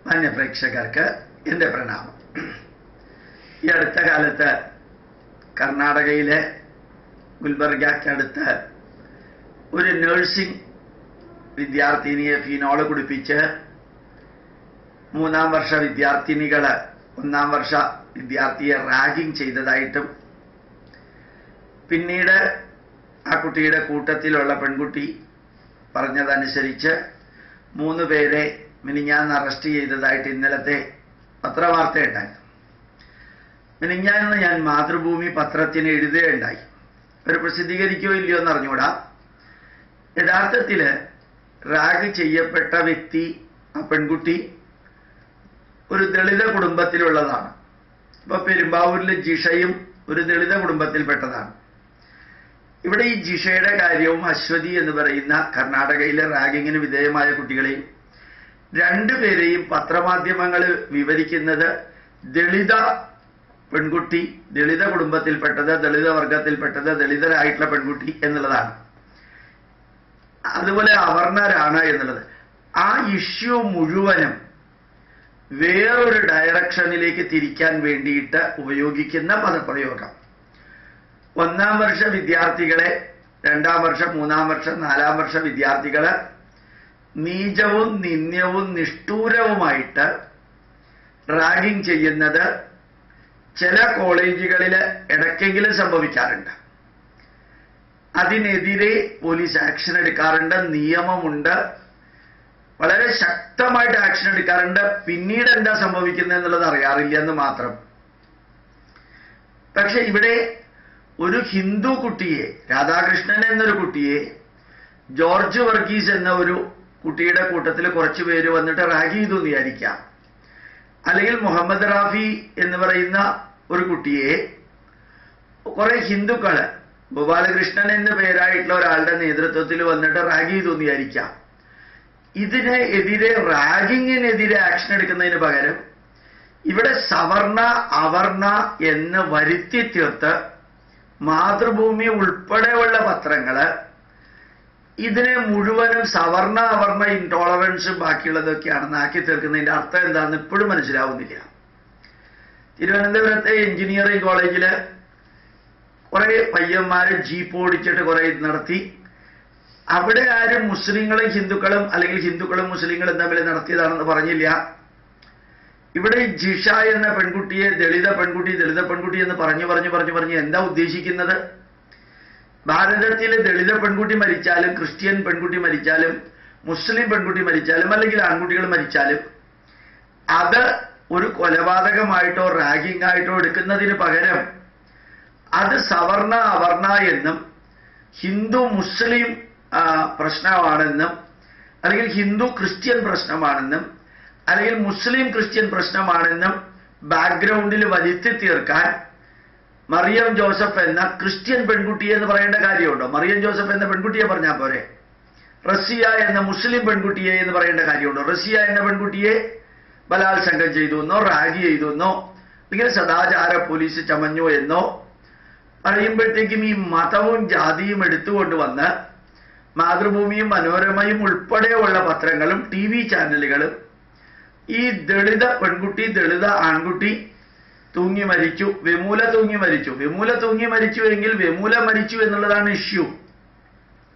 മാന്യപ്രേക്ഷകർക്ക് എൻ്റെ പ്രണാമം. ഈ അടുത്ത കാലത്ത് കർണാടകയിലെ ഗുൽബർഗയ്ക്കടുത്ത് ഒരു നഴ്സിംഗ് വിദ്യാർത്ഥിനിയെ ഫീനോൾ കുടിപ്പിച്ച് 3ാം വർഷ വിദ്യാർത്ഥിനികൾ 1ാം വർഷ വിദ്യാർത്ഥിയെ റാഗിംഗ് ചെയ്തതായിട്ടും പിന്നീട് ആ കുട്ടിയുടെ കൂട്ടത്തിലുള്ള പെൺകുട്ടി പറഞ്ഞതനുസരിച്ച് 3 പേരെ മിനിഞ്ഞാന്ന് അറസ്റ്റ് ചെയ്തതായിട്ട് ഇന്നലത്തെ പത്രവാർത്തയുണ്ടായി. മിനിഞ്ഞാന്ന് ഞാൻ മാതൃഭൂമി പത്രത്തിന് എഴുതുകയുണ്ടായി. അവർ പ്രസിദ്ധീകരിക്കുകയോ ഇല്ലയോ എന്ന് അറിഞ്ഞൂടാ. യഥാർത്ഥത്തിൽ റാഗ് ചെയ്യപ്പെട്ട വ്യക്തി, ആ പെൺകുട്ടി ഒരു ദളിത കുടുംബത്തിലുള്ളതാണ്. ഇപ്പൊ പെരുമ്പാവൂരിലെ ജിഷയും ഒരു ദളിത കുടുംബത്തിൽപ്പെട്ടതാണ്. ഇവിടെ ഈ ജിഷയുടെ കാര്യവും അശ്വതി എന്ന് പറയുന്ന കർണാടകയിലെ റാഗിങ്ങിന് വിധേയമായ കുട്ടികളെയും 2 പേരെയും പത്രമാധ്യമങ്ങൾ വിവരിക്കുന്നത് ദളിത പെൺകുട്ടി, ദളിത കുടുംബത്തിൽപ്പെട്ടത്, ദളിത വർഗത്തിൽപ്പെട്ടത്, ദളിതരായിട്ടുള്ള പെൺകുട്ടി എന്നുള്ളതാണ്. അതുപോലെ അവർണരാണ് എന്നുള്ളത്. ആ ഇഷ്യൂ മുഴുവനും വേറൊരു ഡയറക്ഷനിലേക്ക് തിരിക്കാൻ വേണ്ടിയിട്ട് ഉപയോഗിക്കുന്ന പദപ്രയോഗം. 1ാം വർഷ വിദ്യാർത്ഥികളെ 2ാം വർഷം, 3ാം വർഷം, 4ാം വർഷ വിദ്യാർത്ഥികള് നീചവും നിന്ദ്യവും നിഷ്ഠൂരവുമായിട്ട് റാഗിംഗ് ചെയ്യുന്നത് ചില കോളേജുകളിൽ ഇടയ്ക്കെങ്കിലും സംഭവിക്കാറുണ്ട്. അതിനെതിരെ പോലീസ് ആക്ഷൻ എടുക്കാറുണ്ട്, നിയമമുണ്ട്, വളരെ ശക്തമായിട്ട് ആക്ഷൻ എടുക്കാറുണ്ട്. പിന്നീട് എന്താ സംഭവിക്കുന്നത് എന്നുള്ളത് അറിയാറില്ല എന്ന് മാത്രം. പക്ഷെ ഇവിടെ ഒരു ഹിന്ദു കുട്ടിയെ, രാധാകൃഷ്ണൻ എന്നൊരു കുട്ടിയെ, ജോർജ് വർഗീസ് എന്ന ഒരു കുട്ടിയുടെ കൂട്ടത്തിൽ കുറച്ചു പേര് വന്നിട്ട് റാഗ് ചെയ്തു എന്ന് വിചാരിക്കാം. അല്ലെങ്കിൽ മുഹമ്മദ് റാഫി എന്ന് പറയുന്ന ഒരു കുട്ടിയെ കുറെ ഹിന്ദുക്കള്, ഗോപാലകൃഷ്ണൻ എന്ന പേരായിട്ടുള്ള ഒരാളുടെ നേതൃത്വത്തിൽ വന്നിട്ട് റാഗ് ചെയ്തു എന്ന് വിചാരിക്കാം. ഇതിനെതിരെ, റാഗിങ്ങിനെതിരെ ആക്ഷൻ എടുക്കുന്നതിന് പകരം ഇവിടെ സവർണ അവർണ എന്ന് വരുത്തി തീർത്ത് മാതൃഭൂമി ഉൾപ്പെടെയുള്ള പത്രങ്ങള് ഇതിനെ മുഴുവനും സവർണ അവർണ ഇൻടോളറൻസും ബാക്കിയുള്ളതൊക്കെയാണെന്ന് ആക്കി തീർക്കുന്നതിന്റെ അർത്ഥം എന്താണെന്ന് ഇപ്പോഴും മനസ്സിലാവുന്നില്ല. തിരുവനന്തപുരത്തെ എഞ്ചിനീയറിംഗ് കോളേജില് കുറെ പയ്യന്മാര് ജീപ്പ് ഓടിച്ചിട്ട് കുറെ നടത്തി. അവിടെ ആരും മുസ്ലിങ്ങളും ഹിന്ദുക്കളും അല്ലെങ്കിൽ ഹിന്ദുക്കളും മുസ്ലിങ്ങളും തമ്മിൽ നടത്തിയതാണെന്ന് പറഞ്ഞില്ല. ഇവിടെ ജിഷ എന്ന പെൺകുട്ടിയെ ദളിത പെൺകുട്ടി എന്ന് പറഞ്ഞു എന്താ ഉദ്ദേശിക്കുന്നത്? ഭാരതത്തിലെ ദളിത പെൺകുട്ടി മരിച്ചാലും, ക്രിസ്ത്യൻ പെൺകുട്ടി മരിച്ചാലും, മുസ്ലിം പെൺകുട്ടി മരിച്ചാലും, അല്ലെങ്കിൽ ആൺകുട്ടികൾ മരിച്ചാലും അത് ഒരു കൊലപാതകമായിട്ടോ റാഗിംഗ് ആയിട്ടോ എടുക്കുന്നതിന് പകരം അത് സവർണ അവർണ എന്നും ഹിന്ദു മുസ്ലിം പ്രശ്നമാണെന്നും അല്ലെങ്കിൽ ഹിന്ദു ക്രിസ്ത്യൻ പ്രശ്നമാണെന്നും അല്ലെങ്കിൽ മുസ്ലിം ക്രിസ്ത്യൻ പ്രശ്നമാണെന്നും ബാക്ക്ഗ്രൗണ്ടിൽ വരുത്തി തീർക്കാൻ മറിയം ജോസഫ് എന്ന ക്രിസ്ത്യൻ പെൺകുട്ടിയെ എന്ന് പറയേണ്ട കാര്യമുണ്ടോ? മറിയം ജോസഫ് എന്ന പെൺകുട്ടിയെ പറഞ്ഞാൽ പോരെ? റസിയ എന്ന മുസ്ലിം പെൺകുട്ടിയെ എന്ന് പറയേണ്ട കാര്യമുണ്ടോ? റസിയ എന്ന പെൺകുട്ടിയെ ബലാത്സംഗം ചെയ്തു എന്നോ റാഗ് ചെയ്തു എന്നോ അല്ലെങ്കിൽ സദാചാര പോലീസ് ചമഞ്ഞു എന്നോ പറയുമ്പോഴത്തേക്കും ഈ മതവും ജാതിയും എടുത്തുകൊണ്ടുവന്ന് മാതൃഭൂമിയും മനോരമയും ഉൾപ്പെടെയുള്ള പത്രങ്ങളും TV ചാനലുകളും ഈ ദളിത പെൺകുട്ടി, ദളിത ആൺകുട്ടി തൂങ്ങി മരിച്ചു, വെമൂല തൂങ്ങി മരിച്ചു എങ്കിൽ വെമൂല മരിച്ചു എന്നുള്ളതാണ് ഇഷ്യൂ,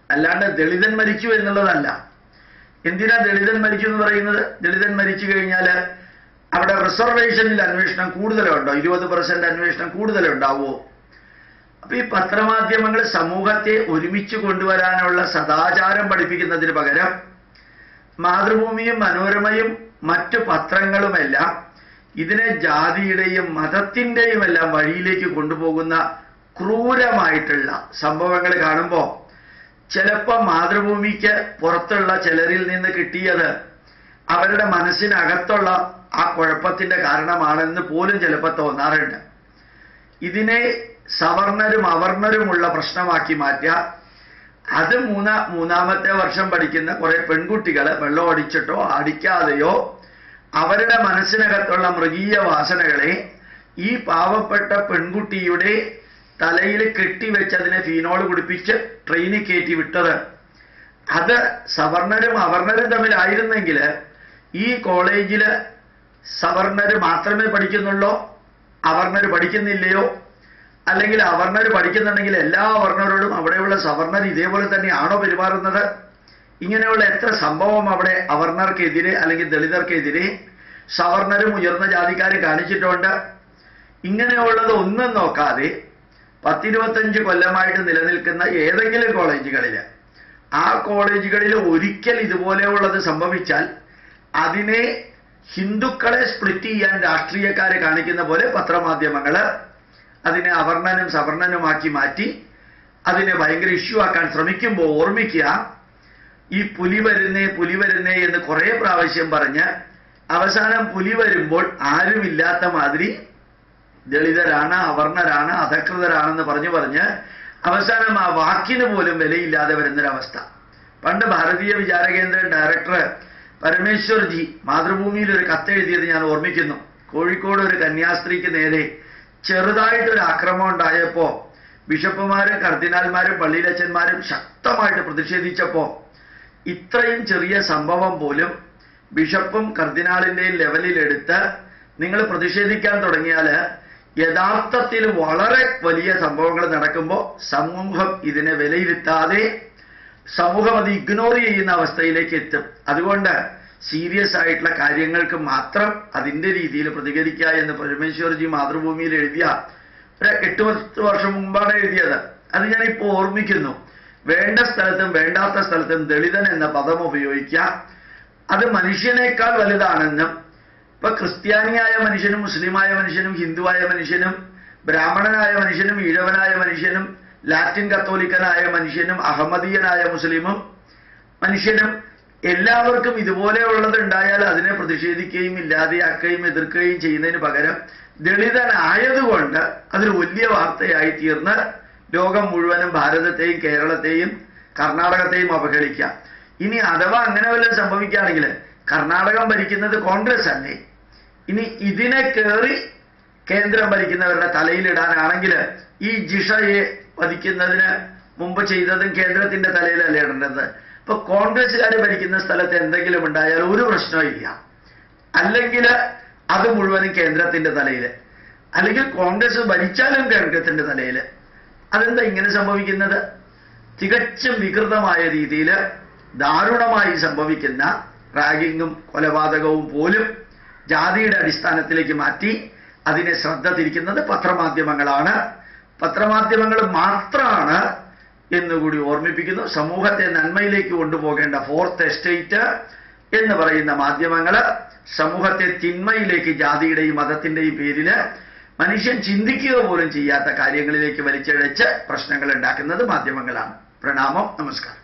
അല്ലാണ്ട് ദളിതൻ മരിച്ചു എന്നുള്ളതല്ല. എന്തിനാ ദളിതൻ മരിച്ചു എന്ന് പറയുന്നത്? ദളിതൻ മരിച്ചു കഴിഞ്ഞാൽ അവിടെ റിസർവേഷനിൽ അന്വേഷണം കൂടുതലുണ്ടോ? 20% അന്വേഷണം കൂടുതലുണ്ടാവുമോ? അപ്പൊ ഈ പത്രമാധ്യമങ്ങൾ സമൂഹത്തെ ഒരുമിച്ച് കൊണ്ടുവരാനുള്ള സദാചാരം പഠിപ്പിക്കുന്നതിന് പകരം മാതൃഭൂമിയും മനോരമയും മറ്റു പത്രങ്ങളുമെല്ലാം ഇതിനെ ജാതിയുടെയും മതത്തിന്റെയും എല്ലാം വഴിയിലേക്ക് കൊണ്ടുപോകുന്ന ക്രൂരമായിട്ടുള്ള സംഭവങ്ങൾ കാണുമ്പോൾ ചിലപ്പോൾ മാതൃഭൂമിക്ക് പുറത്തുള്ള ചിലരിൽ നിന്ന് കിട്ടിയത് അവരുടെ മനസ്സിനകത്തുള്ള ആ കുഴപ്പത്തിന്റെ കാരണമാണെന്ന് പോലും ചിലപ്പോൾ തോന്നാറുണ്ട്. ഇതിനെ സവർണരും അവർണരുമുള്ള പ്രശ്നമാക്കി മാറ്റുക. അത് 3ാമത്തെ വർഷം പഠിക്കുന്ന കുറെ പെൺകുട്ടികൾ വെള്ളം അടിച്ചിട്ടോ അടിക്കാതെയോ അവരുടെ മനസ്സിനകത്തുള്ള മൃഗീയ വാസനകളെ ഈ പാവപ്പെട്ട പെൺകുട്ടിയുടെ തലയിൽ കെട്ടിവെച്ചതിനെ ഫീനോൾ കുടിപ്പിച്ച് ട്രെയിനിൽ കയറ്റി വിട്ടത് അത് സവർണരും അവർണരും തമ്മിലായിരുന്നെങ്കിൽ ഈ കോളേജിൽ സവർണര് മാത്രമേ പഠിക്കുന്നുള്ളോ, അവർണര് പഠിക്കുന്നില്ലയോ, അല്ലെങ്കിൽ അവർണര് പഠിക്കുന്നുണ്ടെങ്കിൽ എല്ലാ അവർണരോടും അവിടെയുള്ള സവർണർ ഇതേപോലെ തന്നെയാണോ പെരുമാറുന്നത്? ഇങ്ങനെയുള്ള എത്ര സംഭവം അവിടെ അവർണർക്കെതിരെ അല്ലെങ്കിൽ ദളിതർക്കെതിരെ സവർണരും ഉയർന്ന ജാതിക്കാരും കാണിച്ചിട്ടുണ്ട്. ഇങ്ങനെയുള്ളത് ഒന്നും നോക്കാതെ 10-25 കൊല്ലമായിട്ട് നിലനിൽക്കുന്ന ഏതെങ്കിലും കോളേജുകളിൽ, ആ കോളേജുകളിൽ ഒരിക്കൽ ഇതുപോലെയുള്ളത് സംഭവിച്ചാൽ അതിനെ ഹിന്ദുക്കളെ സ്പ്ലിറ്റ് ചെയ്യാൻ രാഷ്ട്രീയക്കാർ കാണിക്കുന്ന പോലെ പത്രമാധ്യമങ്ങൾ അതിനെ അവർണനും സവർണനുമാക്കി മാറ്റി അതിനെ ഭയങ്കര ഇഷ്യൂ ആക്കാൻ ശ്രമിക്കുമ്പോൾ ഓർമ്മിക്കുക, ഈ പുലി വരുന്നേ എന്ന് കുറേ പ്രാവശ്യം പറഞ്ഞ് അവസാനം പുലി വരുമ്പോൾ ആരുമില്ലാത്ത മാതിരി ദളിതരാണ്, അവർണരാണ്, അധകൃതരാണെന്ന് പറഞ്ഞ് അവസാനം ആ വാക്കിന് പോലും വിലയില്ലാതെ വരുന്നൊരവസ്ഥ. പണ്ട് ഭാരതീയ വിചാരകേന്ദ്ര ഡയറക്ടർ പരമേശ്വർജി മാതൃഭൂമിയിൽ ഒരു കത്തെഴുതിയത് ഞാൻ ഓർമ്മിക്കുന്നു. കോഴിക്കോട് ഒരു കന്യാസ്ത്രീക്ക് നേരെ ചെറുതായിട്ടൊരു ആക്രമണം ഉണ്ടായപ്പോൾ ബിഷപ്പുമാരും കർദിനാൽമാരും പള്ളിയിലച്ചന്മാരും ശക്തമായിട്ട് പ്രതിഷേധിച്ചപ്പോൾ ഇത്രയും ചെറിയ സംഭവം പോലും ബിഷപ്പും കർദിനാളിൻ്റെയും ലെവലിലെടുത്ത് നിങ്ങൾ പ്രതിഷേധിക്കാൻ തുടങ്ങിയാൽ യഥാർത്ഥത്തിൽ വളരെ വലിയ സംഭവങ്ങൾ നടക്കുമ്പോൾ സമൂഹം ഇതിനെ വിലയിരുത്താതെ സമൂഹം അത് ഇഗ്നോർ ചെയ്യുന്ന അവസ്ഥയിലേക്ക് എത്തും. അതുകൊണ്ട് സീരിയസ് ആയിട്ടുള്ള കാര്യങ്ങൾക്ക് മാത്രം അതിൻ്റെ രീതിയിൽ പ്രതികരിക്കുക എന്ന് പരമേശ്വർജി മാതൃഭൂമിയിൽ എഴുതിയ ഒരു 8-10 വർഷം മുമ്പാണ് എഴുതിയത്. അത് ഞാനിപ്പോൾ ഓർമ്മിക്കുന്നു. വേണ്ട സ്ഥലത്തും വേണ്ടാത്ത സ്ഥലത്തും ദളിതൻ എന്ന പദം ഉപയോഗിക്കുക, അത് മനുഷ്യനേക്കാൾ വലുതാണെന്നും, ഇപ്പൊ ക്രിസ്ത്യാനിയായ മനുഷ്യനും മുസ്ലിമായ മനുഷ്യനും ഹിന്ദുവായ മനുഷ്യനും ബ്രാഹ്മണനായ മനുഷ്യനും ഈഴവനായ മനുഷ്യനും ലാറ്റിൻ കത്തോലിക്കനായ മനുഷ്യനും അഹമ്മദീയനായ മുസ്ലിമും മനുഷ്യനും എല്ലാവർക്കും ഇതുപോലെയുള്ളത് ഉണ്ടായാൽ അതിനെ പ്രതിഷേധിക്കുകയും ഇല്ലാതെയാക്കുകയും എതിർക്കുകയും ചെയ്യുന്നതിന് പകരം ദളിതനായതുകൊണ്ട് അതൊരു വലിയ വാർത്തയായി തീർന്ന് ലോകം മുഴുവനും ഭാരതത്തെയും കേരളത്തെയും കർണാടകത്തെയും അവഹേളിക്കാം. ഇനി അഥവാ അങ്ങനെ വല്ലതും സംഭവിക്കുകയാണെങ്കിൽ കർണാടകം ഭരിക്കുന്നത് കോൺഗ്രസ് അല്ലേ, ഇനി ഇതിനെ കയറി കേന്ദ്രം ഭരിക്കുന്നവരുടെ തലയിലിടാനാണെങ്കിൽ ഈ ജിഷയെ വധിക്കുന്നതിന് മുമ്പ് ചെയ്തതും കേന്ദ്രത്തിന്റെ തലയിലല്ലേ ഇടേണ്ടത്? ഇപ്പൊ കോൺഗ്രസ്സുകാർ ഭരിക്കുന്ന സ്ഥലത്ത് എന്തെങ്കിലും ഉണ്ടായാൽ ഒരു പ്രശ്നമില്ല, അല്ലെങ്കിൽ അത് മുഴുവനും കേന്ദ്രത്തിന്റെ തലയിൽ, അല്ലെങ്കിൽ കോൺഗ്രസ് ഭരിച്ചാലും കേന്ദ്രത്തിന്റെ തലയിൽ. അതെന്താ ഇങ്ങനെ സംഭവിക്കുന്നത്? തികച്ചും വികൃതമായ രീതിയിൽ ദാരുണമായി സംഭവിക്കുന്ന റാഗിങ്ങും കൊലപാതകവും പോലും ജാതിയുടെ അടിസ്ഥാനത്തിലേക്ക് മാറ്റി അതിനെ ശ്രദ്ധ തിരിക്കുന്നത് പത്രമാധ്യമങ്ങളാണ്. പത്രമാധ്യമങ്ങൾ മാത്രമാണ് എന്നുകൂടി ഓർമ്മിപ്പിക്കുന്നു. സമൂഹത്തെ നന്മയിലേക്ക് കൊണ്ടുപോകേണ്ട ഫോർത്ത് എസ്റ്റേറ്റ് എന്ന് പറയുന്ന മാധ്യമങ്ങൾ സമൂഹത്തെ തിന്മയിലേക്ക് ജാതിയുടെയും മതത്തിന്റെയും പേരിൽ മനുഷ്യൻ ചിന്തിക്കുക പോലും ചെയ്യാത്ത കാര്യങ്ങളിലേക്ക് വലിച്ചിഴച്ച് പ്രശ്നങ്ങൾ ഉണ്ടാക്കുന്നത് മാധ്യമങ്ങളാണ്. പ്രണാമം, നമസ്കാരം.